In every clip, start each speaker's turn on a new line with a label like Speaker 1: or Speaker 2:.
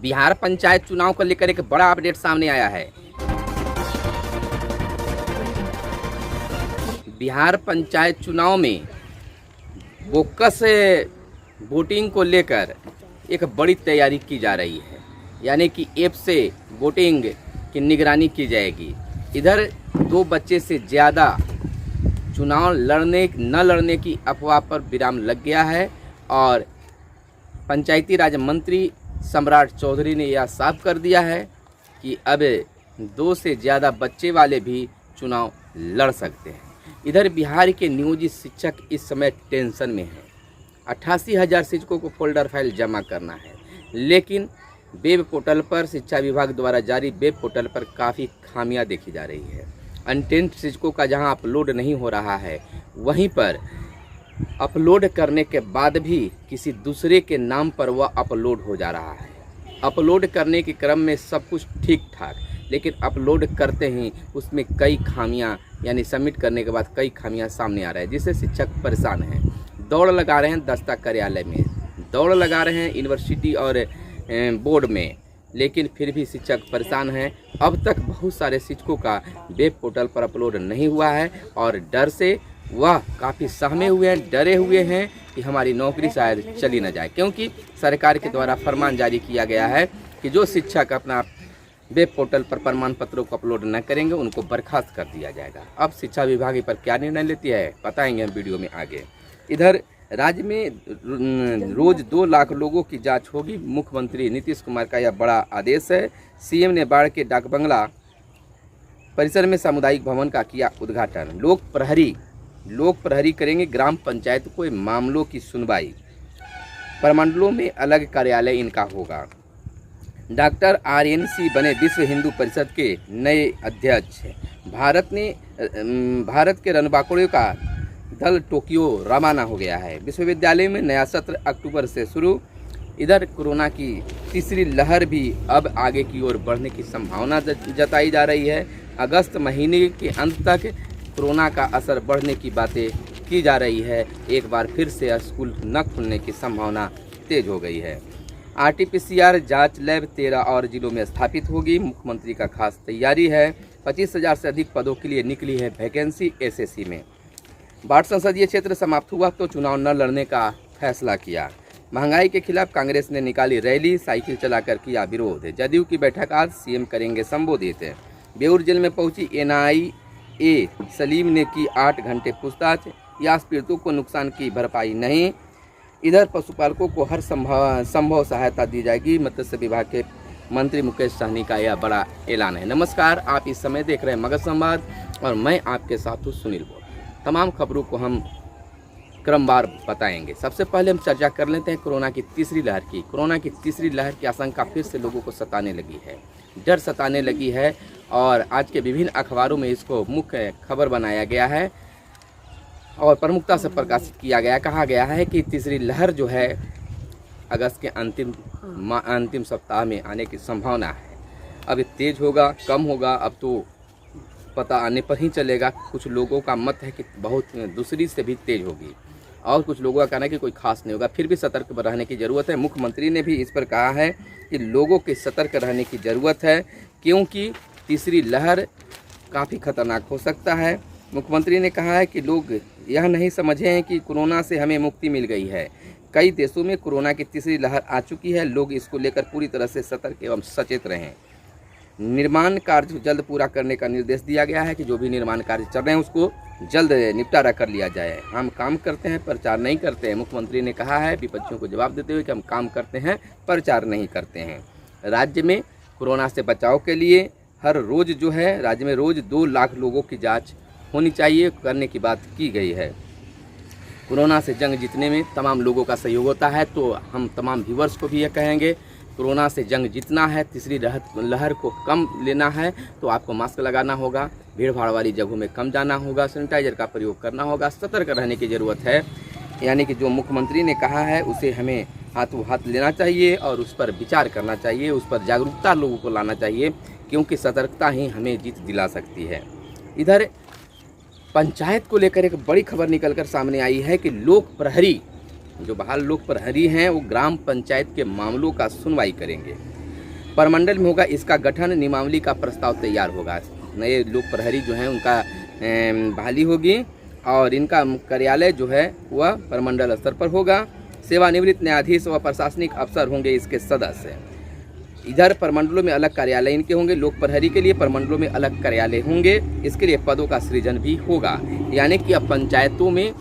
Speaker 1: बिहार पंचायत चुनाव को लेकर एक बड़ा अपडेट सामने आया है। बिहार पंचायत चुनाव में बोकस वोटिंग को लेकर एक बड़ी तैयारी की जा रही है, यानी कि ऐप से वोटिंग की निगरानी की जाएगी। इधर 2 बच्चे से ज़्यादा चुनाव न लड़ने की अफवाह पर विराम लग गया है और पंचायती राज मंत्री सम्राट चौधरी ने यह साफ कर दिया है कि अब 2 से ज़्यादा बच्चे वाले भी चुनाव लड़ सकते हैं। इधर बिहार के नियोजित शिक्षक इस समय टेंशन में हैं। 88,000 शिक्षकों को फोल्डर फाइल जमा करना है, लेकिन वेब पोर्टल पर शिक्षा विभाग द्वारा जारी वेब पोर्टल पर काफ़ी खामियां देखी जा रही है। अनटेंट शिक्षकों का जहां अपलोड नहीं हो रहा है, वहीं पर अपलोड करने के बाद भी किसी दूसरे के नाम पर वह अपलोड हो जा रहा है। अपलोड करने के क्रम में सब कुछ ठीक ठाक, लेकिन अपलोड करते ही उसमें कई खामियां, यानी सबमिट करने के बाद कई खामियां सामने आ रहे हैं, जिससे शिक्षक परेशान हैं। दौड़ लगा रहे हैं दस्ता कार्यालय में, दौड़ लगा रहे हैं यूनिवर्सिटी और बोर्ड में, लेकिन फिर भी शिक्षक परेशान हैं। अब तक बहुत सारे शिक्षकों का वेब पोर्टल पर अपलोड नहीं हुआ है और डर से वह काफ़ी सहमे हुए हैं, डरे हुए हैं कि हमारी नौकरी शायद चली न जाए, क्योंकि सरकार के द्वारा फरमान जारी किया गया है कि जो शिक्षक अपना वेब पोर्टल पर प्रमाण पत्रों को अपलोड न करेंगे उनको बर्खास्त कर दिया जाएगा। अब शिक्षा विभाग पर क्या निर्णय लेती है बताएंगे हम वीडियो में आगे। इधर राज्य में रोज 2 लाख लोगों की जांच होगी। मुख्यमंत्री नीतीश कुमार का यह बड़ा आदेश है। सीएम ने बाढ़ के डाक बंगला परिसर में सामुदायिक भवन का किया उद्घाटन। लोक प्रहरी करेंगे ग्राम पंचायत को मामलों की सुनवाई। प्रमंडलों में अलग कार्यालय इनका होगा। डॉक्टर RNC बने विश्व हिंदू परिषद के नए अध्यक्ष। भारत के रणबांकुरों का दल टोक्यो रवाना हो गया है। विश्वविद्यालय में नया सत्र अक्टूबर से शुरू। इधर कोरोना की तीसरी लहर भी अब आगे की ओर बढ़ने की संभावना जताई जा रही है। अगस्त महीने के अंत तक कोरोना का असर बढ़ने की बातें की जा रही है। एक बार फिर से स्कूल न खुलने की संभावना तेज हो गई है। RT-PCR जांच लैब 13 और जिलों में स्थापित होगी। मुख्यमंत्री का खास तैयारी है। 25,000 से अधिक पदों के लिए निकली है वैकेंसी SSC में। बाढ़ संसदीय क्षेत्र समाप्त हुआ तो चुनाव न लड़ने का फैसला किया। महंगाई के खिलाफ कांग्रेस ने निकाली रैली, साइकिल चलाकर किया विरोध। जदयू की बैठक आज सीएम करेंगे संबोधित। बेऊर जेल में पहुंची NIA सलीम ने की 8 घंटे पूछताछ। यास पीड़ितों को नुकसान की भरपाई नहीं। इधर पशुपालकों को हर संभव सहायता दी जाएगी। मत्स्य विभाग के मंत्री मुकेश सहनी का यह बड़ा ऐलान है। नमस्कार, आप इस समय देख रहे हैं मगध संवाद और मैं आपके साथ हूँ सुनील बोल। तमाम खबरों को हम क्रमवार बताएंगे। सबसे पहले हम चर्चा कर लेते हैं कोरोना की तीसरी लहर की। कोरोना की तीसरी लहर की आशंका फिर से लोगों को सताने लगी है, डर सताने लगी है और आज के विभिन्न अखबारों में इसको मुख्य खबर बनाया गया है और प्रमुखता से प्रकाशित किया गया। कहा गया है कि तीसरी लहर जो है अगस्त के अंतिम सप्ताह में आने की संभावना है। अब तेज होगा कम होगा अब तो पता आने पर ही चलेगा। कुछ लोगों का मत है कि बहुत दूसरी से भी तेज होगी और कुछ लोगों का कहना है कि कोई खास नहीं होगा। फिर भी सतर्क रहने की ज़रूरत है। मुख्यमंत्री ने भी इस पर कहा है कि लोगों के सतर्क रहने की ज़रूरत है, क्योंकि तीसरी लहर काफ़ी खतरनाक हो सकता है। मुख्यमंत्री ने कहा है कि लोग यह नहीं समझे हैं कि कोरोना से हमें मुक्ति मिल गई है। कई देशों में कोरोना की तीसरी लहर आ चुकी है। लोग इसको लेकर पूरी तरह से सतर्क एवं सचेत रहें। निर्माण कार्य जल्द पूरा करने का निर्देश दिया गया है कि जो भी निर्माण कार्य चल रहे हैं उसको जल्द निपटारा कर लिया जाए। हम काम करते हैं, प्रचार नहीं करते हैं। मुख्यमंत्री ने कहा है विपक्षियों को जवाब देते हुए कि हम काम करते हैं, प्रचार नहीं करते हैं। राज्य में कोरोना से बचाव के लिए हर रोज़ जो है राज्य में रोज़ 2 लाख लोगों की जाँच होनी चाहिए, करने की बात की गई है। कोरोना से जंग जीतने में तमाम लोगों का सहयोग होता है, तो हम तमाम व्यूवर्स को भी ये कहेंगे कोरोना से जंग जीतना है, तीसरी लहर को कम लेना है तो आपको मास्क लगाना होगा, भीड़ भाड़ वाली जगहों में कम जाना होगा, सैनिटाइजर का प्रयोग करना होगा, सतर्क रहने की ज़रूरत है। यानी कि जो मुख्यमंत्री ने कहा है उसे हमें हाथों हाथ लेना चाहिए और उस पर विचार करना चाहिए, उस पर जागरूकता लोगों को लाना चाहिए, क्योंकि सतर्कता ही हमें जीत दिला सकती है। इधर पंचायत को लेकर एक बड़ी खबर निकलकर सामने आई है कि लोक प्रहरी, जो बहाल लोक प्रहरी हैं, वो ग्राम पंचायत के मामलों का सुनवाई करेंगे। प्रमंडल में होगा इसका गठन, नियमावली का प्रस्ताव तैयार होगा। नए लोक प्रहरी जो हैं उनका बहाली होगी और इनका कार्यालय जो है वह प्रमंडल स्तर पर होगा। सेवानिवृत्त न्यायाधीश व प्रशासनिक अफसर होंगे इसके सदस्य। इधर प्रमंडलों में अलग कार्यालय इनके होंगे, लोक प्रहरी के लिए प्रमंडलों में अलग कार्यालय होंगे। इसके लिए पदों का सृजन भी होगा, यानी कि अब पंचायतों में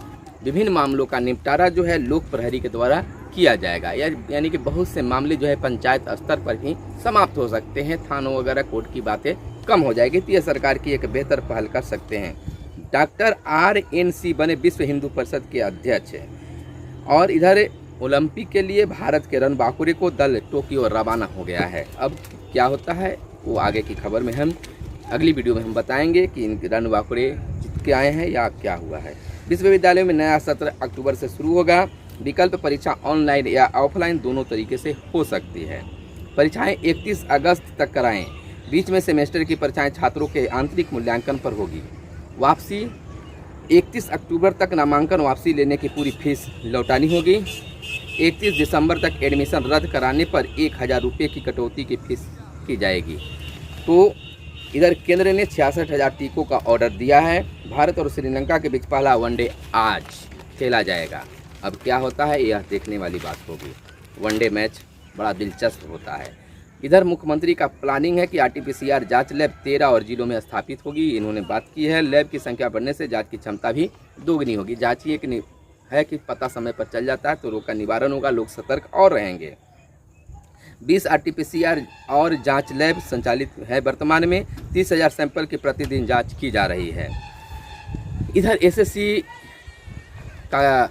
Speaker 1: विभिन्न मामलों का निपटारा जो है लोक प्रहरी के द्वारा किया जाएगा। यानी कि बहुत से मामले जो है पंचायत स्तर पर ही समाप्त हो सकते हैं, थानों वगैरह कोर्ट की बातें कम हो जाएगी। तो यह सरकार की एक बेहतर पहल कर सकते हैं। डॉक्टर RNC बने विश्व हिंदू परिषद के अध्यक्ष। और इधर ओलंपिक के लिए भारत के रणबांकुरे को दल टोक्यो रवाना हो गया है। अब क्या होता है वो आगे की खबर में हम अगली वीडियो में हम बताएंगे कि इन रणबांकुरे जीत के आए हैं या क्या हुआ है। विश्वविद्यालय में नया सत्र अक्टूबर से शुरू होगा। विकल्प परीक्षा ऑनलाइन या ऑफलाइन दोनों तरीके से हो सकती है। परीक्षाएं 31 अगस्त तक कराएं। बीच में सेमेस्टर की परीक्षाएं छात्रों के आंतरिक मूल्यांकन पर होगी। वापसी 31 अक्टूबर तक नामांकन वापसी लेने की पूरी फीस लौटानी होगी। 31 दिसंबर तक एडमिशन रद्द कराने पर 1000 रुपये की कटौती की फीस की जाएगी। तो इधर केंद्र ने 66,000 टीकों का ऑर्डर दिया है। भारत और श्रीलंका के बीच पहला वनडे आज खेला जाएगा। अब क्या होता है यह देखने वाली बात होगी। वनडे मैच बड़ा दिलचस्प होता है। इधर मुख्यमंत्री का प्लानिंग है कि RT-PCR जांच लैब 13 और जिलों में स्थापित होगी। इन्होंने बात की है। लैब की संख्या बढ़ने से जांच की क्षमता भी दोगुनी होगी। जांच ये कि पता समय पर चल जाता है तो रोग का निवारण होगा, लोग सतर्क और रहेंगे। 20 RT-PCR और जांच लैब संचालित है। वर्तमान में 30,000 सैंपल की प्रतिदिन जांच की जा रही है। इधर SSC का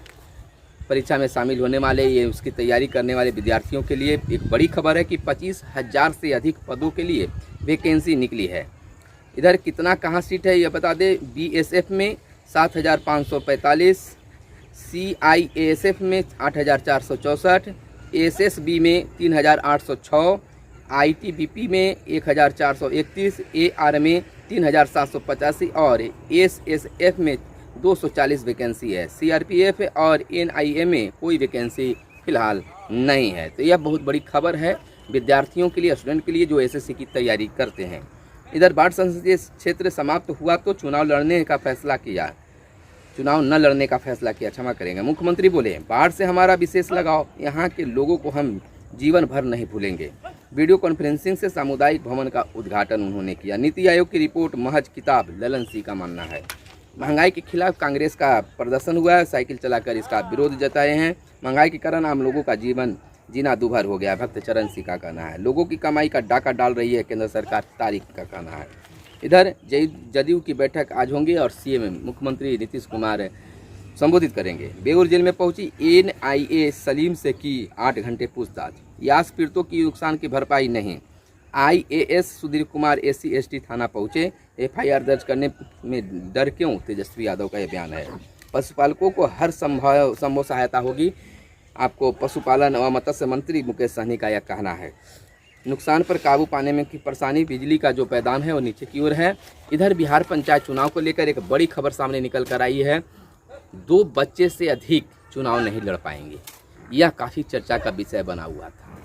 Speaker 1: परीक्षा में शामिल होने वाले ये उसकी तैयारी करने वाले विद्यार्थियों के लिए एक बड़ी खबर है कि 25,000 से अधिक पदों के लिए वैकेंसी निकली है। इधर कितना कहाँ सीट है यह बता दें। BSF में 7,545, CIASF में 8,464, SSB में 3,806, ITBP में 1,431, AR में 3,785 और SSF में 240 वैकेंसी है। CRPF और NIA में कोई वैकेंसी फिलहाल नहीं है। तो यह बहुत बड़ी खबर है विद्यार्थियों के लिए, स्टूडेंट के लिए जो SSC की तैयारी करते हैं। इधर बाढ़ संसदीय क्षेत्र समाप्त हुआ तो चुनाव लड़ने का फैसला किया, चुनाव न लड़ने का फैसला किया, क्षमा करेंगे। मुख्यमंत्री बोले बाढ़ से हमारा विशेष लगाव, यहाँ के लोगों को हम जीवन भर नहीं भूलेंगे। वीडियो कॉन्फ्रेंसिंग से सामुदायिक भवन का उद्घाटन उन्होंने किया। नीति आयोग की रिपोर्ट महज किताब, ललन सिंह का मानना है। महंगाई के खिलाफ कांग्रेस का प्रदर्शन हुआ है। साइकिल चलाकर इसका विरोध जताए हैं। महंगाई के कारण आम लोगों का जीवन जीना दूभर हो गया, भक्त चरण सिंह का कहना है। लोगों की कमाई का डाका डाल रही है केंद्र सरकार, तारीख का कहना है। इधर जदयू की बैठक आज होंगी और CM मुख्यमंत्री नीतीश कुमार संबोधित करेंगे। बेगूर जेल में पहुंची NIA सलीम से की 8 घंटे पूछताछ। यास पीड़ितों की नुकसान की भरपाई नहीं। IAS सुधीर कुमार SC/ST थाना पहुंचे। FIR दर्ज करने में डर क्यों, तेजस्वी यादव का यह बयान है। पशुपालकों को हर संभव सहायता होगी, आपको पशुपालन व मत्स्य मंत्री मुकेश सहनी का यह कहना है। नुकसान पर काबू पाने में की परेशानी, बिजली का जो पैदान है वो नीचे की ओर है। इधर बिहार पंचायत चुनाव को लेकर एक बड़ी खबर सामने निकल कर आई है। 2 बच्चे से अधिक चुनाव नहीं लड़ पाएंगे, यह काफ़ी चर्चा का विषय बना हुआ था।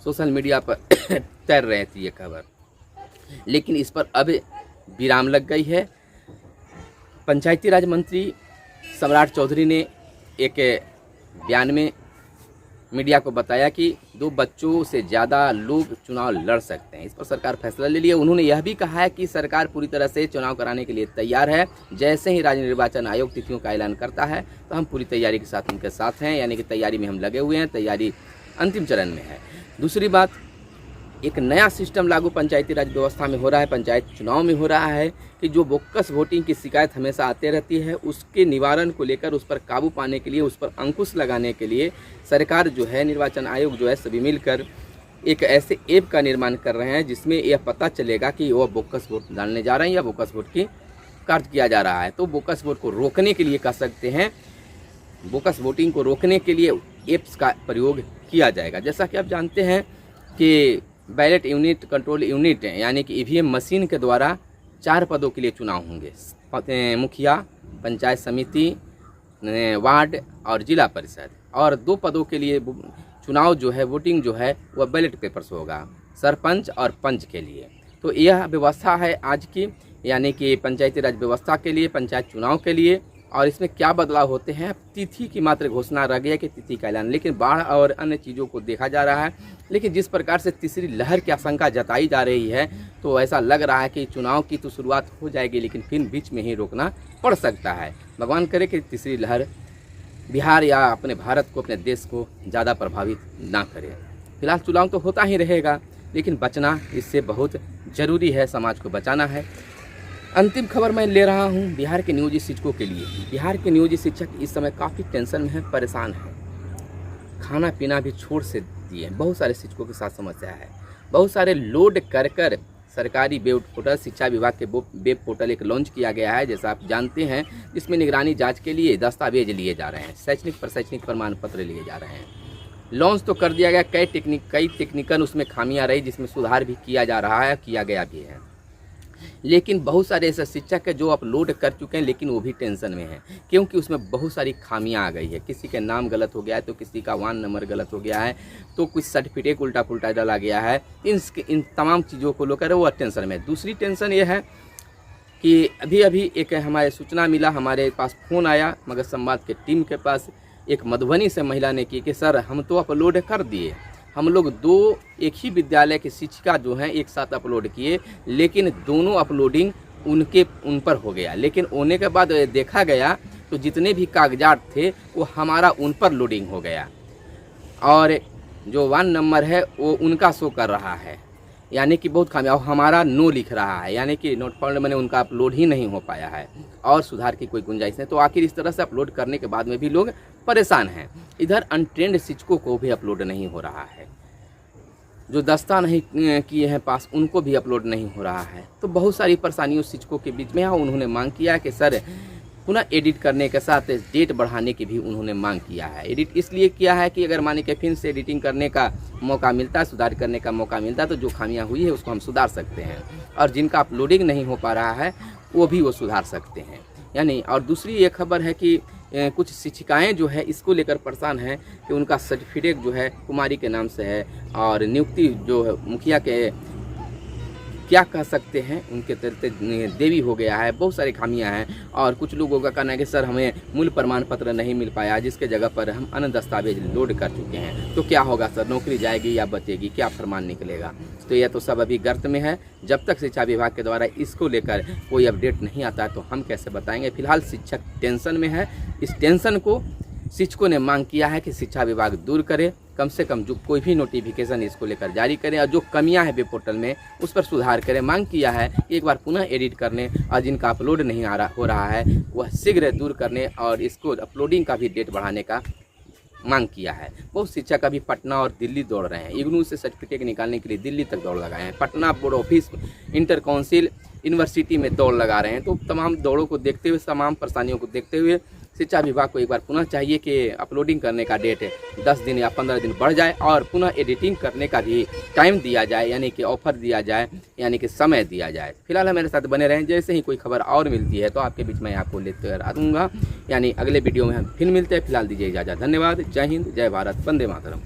Speaker 1: सोशल मीडिया पर तैर रही थी ये खबर, लेकिन इस पर अब विराम लग गई है। पंचायती राज मंत्री सम्राट चौधरी ने एक बयान में मीडिया को बताया कि 2 बच्चों से ज़्यादा लोग चुनाव लड़ सकते हैं। इस पर सरकार फैसला ले लिया। उन्होंने यह भी कहा है कि सरकार पूरी तरह से चुनाव कराने के लिए तैयार है। जैसे ही राज्य निर्वाचन आयोग तिथियों का ऐलान करता है तो हम पूरी तैयारी के साथ उनके साथ हैं, यानी कि तैयारी में हम लगे हुए हैं, तैयारी अंतिम चरण में है। दूसरी बात, एक नया सिस्टम लागू पंचायती राज व्यवस्था में हो रहा है, पंचायत चुनाव में हो रहा है कि जो बोगस वोटिंग की शिकायत हमेशा आते रहती है, उसके निवारण को लेकर, उस पर काबू पाने के लिए, उस पर अंकुश लगाने के लिए सरकार जो है, निर्वाचन आयोग जो है, सभी मिलकर एक ऐसे ऐप का निर्माण कर रहे हैं जिसमें यह पता चलेगा कि वह बोगस वोट डालने जा रहे हैं या बोगस वोट की कार्य किया जा रहा है। तो बोगस वोट को रोकने के लिए कह सकते हैं, बोगस वोटिंग को रोकने के लिए एप्स का प्रयोग किया जाएगा। जैसा कि आप जानते हैं कि बैलेट यूनिट, कंट्रोल यूनिट यानी कि EVM मशीन के द्वारा 4 पदों के लिए चुनाव होंगे, मुखिया, पंचायत समिति, वार्ड और जिला परिषद। और 2 पदों के लिए चुनाव जो है, वोटिंग जो है वह बैलेट पेपर से होगा। सरपंच और पंच के लिए। तो यह व्यवस्था है आज की, यानी कि पंचायती राज व्यवस्था के लिए, पंचायत चुनाव के लिए। और इसमें क्या बदलाव होते हैं, तिथि की मात्र घोषणा रह गया कि तिथि का ऐलान, लेकिन बाढ़ और अन्य चीज़ों को देखा जा रहा है। लेकिन जिस प्रकार से तीसरी लहर की आशंका जताई जा रही है, तो ऐसा लग रहा है कि चुनाव की तो शुरुआत हो जाएगी, लेकिन फिर बीच में ही रोकना पड़ सकता है। भगवान करे कि तीसरी लहर बिहार या अपने भारत को, अपने देश को ज़्यादा प्रभावित ना करे। फिलहाल चुनाव तो होता ही रहेगा, लेकिन बचना इससे बहुत ज़रूरी है, समाज को बचाना है। अंतिम खबर मैं ले रहा हूं बिहार के नियोजित शिक्षकों के लिए। बिहार के नियोजित शिक्षक इस समय काफ़ी टेंशन में है, परेशान है, खाना पीना भी छोड़ से दिए। बहुत सारे शिक्षकों के साथ समस्या है। बहुत सारे लोड कर कर सरकारी वेब पोर्टल, शिक्षा विभाग के वेब पोर्टल एक लॉन्च किया गया है, जैसा आप जानते हैं, जिसमें निगरानी जांच के लिए दस्तावेज लिए जा रहे हैं, शैक्षणिक प्रशैक्षणिक प्रमाण पत्र लिए जा रहे हैं। लॉन्च तो कर दिया गया, कई टेक्निकल उसमें खामियां रही, जिसमें सुधार भी किया जा रहा है, किया गया भी है। लेकिन बहुत सारे ऐसे शिक्षक हैं जो अपलोड कर चुके हैं, लेकिन वो भी टेंशन में हैं, क्योंकि उसमें बहुत सारी खामियां आ गई है। किसी के नाम गलत हो गया है, तो किसी का वान नंबर गलत हो गया है, तो कुछ सर्टिफिकेट उल्टा पुल्टा डाला गया है। इन तमाम चीज़ों को लेकर वो टेंशन में। दूसरी टेंशन ये है कि अभी एक हमारे सूचना मिला, हमारे पास फ़ोन आया मगध संवाद के टीम के पास, एक मधुबनी से महिला ने की कि सर हम तो अपलोड कर दिए, हम लोग एक ही विद्यालय की शिक्षिका जो हैं एक साथ अपलोड किए, लेकिन दोनों अपलोडिंग उन पर हो गया। लेकिन होने के बाद देखा गया तो जितने भी कागजात थे वो हमारा उन पर लोडिंग हो गया, और जो वान नंबर है वो उनका शो कर रहा है, यानी कि बहुत खामियां। हमारा नो लिख रहा है, यानी कि नोट फाउंड मैंने उनका अपलोड ही नहीं हो पाया है, और सुधार की कोई गुंजाइश नहीं। तो आखिर इस तरह से अपलोड करने के बाद में भी लोग परेशान हैं। इधर अनट्रेंड शिक्षकों को भी अपलोड नहीं हो रहा है, जो दस्ता नहीं किए हैं पास उनको भी अपलोड नहीं हो रहा है। तो बहुत सारी परेशानियों शिक्षकों के बीच में है। उन्होंने मांग किया कि सर पुनः एडिट करने के साथ डेट बढ़ाने की भी उन्होंने मांग किया है। एडिट इसलिए किया है कि अगर माने कि फिर से एडिटिंग करने का मौका मिलता है, सुधार करने का मौका मिलता है, तो जो खामियां हुई है उसको हम सुधार सकते हैं, और जिनका अपलोडिंग नहीं हो पा रहा है वो भी वो सुधार सकते हैं। यानी और दूसरी ये खबर है कि कुछ शिक्षिकाएं जो है इसको लेकर परेशान हैं कि उनका सर्टिफिकेट जो है कुमारी के नाम से है, और नियुक्ति जो है मुखिया के क्या कह सकते हैं उनके चलते देवी हो गया है। बहुत सारी खामियां हैं, और कुछ लोगों का कहना है कि सर हमें मूल प्रमाण पत्र नहीं मिल पाया, जिसके जगह पर हम अन्य दस्तावेज लोड कर चुके हैं। तो क्या होगा सर, नौकरी जाएगी या बचेगी, क्या फरमान निकलेगा? तो यह तो सब अभी गर्त में है। जब तक शिक्षा विभाग के द्वारा इसको लेकर कोई अपडेट नहीं आता है तो हम कैसे बताएंगे। फिलहाल शिक्षक टेंशन में है। इस टेंशन को शिक्षकों ने मांग किया है कि शिक्षा विभाग दूर करे, कम से कम जो कोई भी नोटिफिकेशन इसको लेकर जारी करें, और जो कमियां हैं वेब पोर्टल में उस पर सुधार करें। मांग किया है एक बार पुनः एडिट करने, और जिनका अपलोड नहीं हो रहा है वह शीघ्र दूर करने, और इसको अपलोडिंग का भी डेट बढ़ाने का मांग किया है। बहुत शिक्षक अभी पटना और दिल्ली दौड़ रहे हैं, इग्नू से सर्टिफिकेट निकालने के लिए दिल्ली तक दौड़ लगाए हैं, Patna board office, inter council, university में दौड़ लगा रहे हैं। तो तमाम दौड़ों को देखते हुए, तमाम परेशानियों को देखते हुए शिक्षा विभाग को एक बार पुनः चाहिए कि अपलोडिंग करने का डेट 10 दिन या 15 दिन बढ़ जाए, और पुनः एडिटिंग करने का भी टाइम दिया जाए, यानी कि ऑफर दिया जाए, यानी कि समय दिया जाए। फिलहाल मेरे साथ बने रहें, जैसे ही कोई खबर और मिलती है तो आपके बीच में आपको लेकर आ दूँगा। यानी अगले वीडियो में हम फिर मिलते हैं। फिलहाल दीजिए इजाज़त। धन्यवाद। जय हिंद, जय भारत, वंदे मातरम।